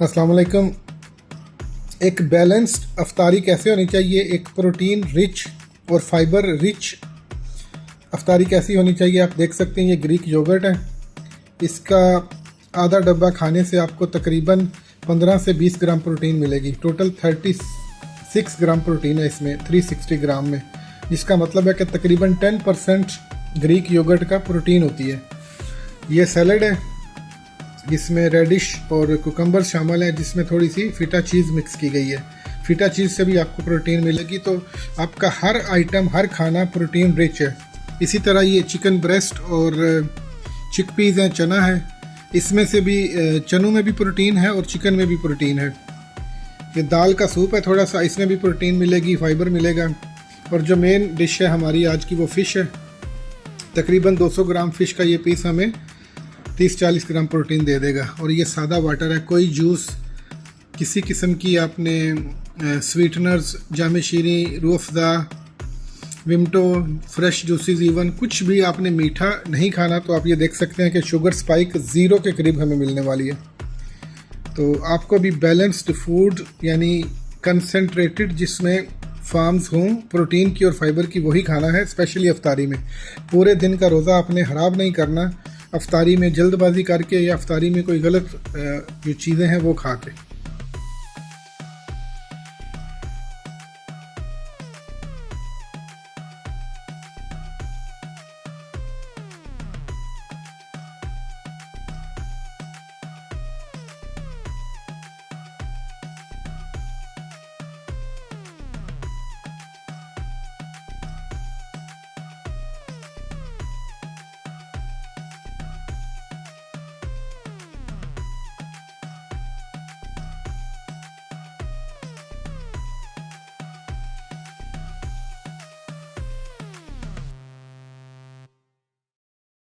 अस्सलाम वालेकुम। एक बैलेंस्ड अफ्तारी कैसे होनी चाहिए, एक प्रोटीन रिच और फाइबर रिच अफ्तारी कैसी होनी चाहिए, आप देख सकते हैं। ये ग्रीक योगर्ट है, इसका आधा डब्बा खाने से आपको तकरीबन 15 से 20 ग्राम प्रोटीन मिलेगी। टोटल 36 ग्राम प्रोटीन है इसमें 360 ग्राम में, जिसका मतलब है कि तकरीबन 10% ग्रीक योगर्ट का प्रोटीन होती है। ये सैलड है जिसमें रेडिश और कुकम्बर शामिल है, जिसमें थोड़ी सी फीटा चीज़ मिक्स की गई है। फीटा चीज़ से भी आपको प्रोटीन मिलेगी, तो आपका हर आइटम, हर खाना प्रोटीन रिच है। इसी तरह ये चिकन ब्रेस्ट और चिकपीज़ हैं, चना है, इसमें से भी चनों में भी प्रोटीन है और चिकन में भी प्रोटीन है। ये दाल का सूप है थोड़ा सा, इसमें भी प्रोटीन मिलेगी, फाइबर मिलेगा। और जो मेन डिश है हमारी आज की वो फ़िश है। तकरीबन 200 ग्राम फ़िश का ये पीस हमें 30-40 ग्राम प्रोटीन दे देगा। और ये सादा वाटर है, कोई जूस, किसी किस्म की आपने स्वीटनर्स, जाम शीरी, Rooh Afza, विमटो, fresh juices, even कुछ भी आपने मीठा नहीं खाना, तो आप ये देख सकते हैं कि शुगर स्पाइक 0 के करीब हमें मिलने वाली है। तो आपको भी बैलेंस्ड फूड यानी कंसनट्रेटेड, जिसमें फार्म्स हों प्रोटीन की और फाइबर की, वही खाना है, स्पेशली अफ्तारी में। पूरे दिन का रोज़ा आपने ख़राब नहीं करना अफ्तारी में जल्दबाजी करके या अफ्तारी में कोई गलत जो चीज़ें हैं वो खा के।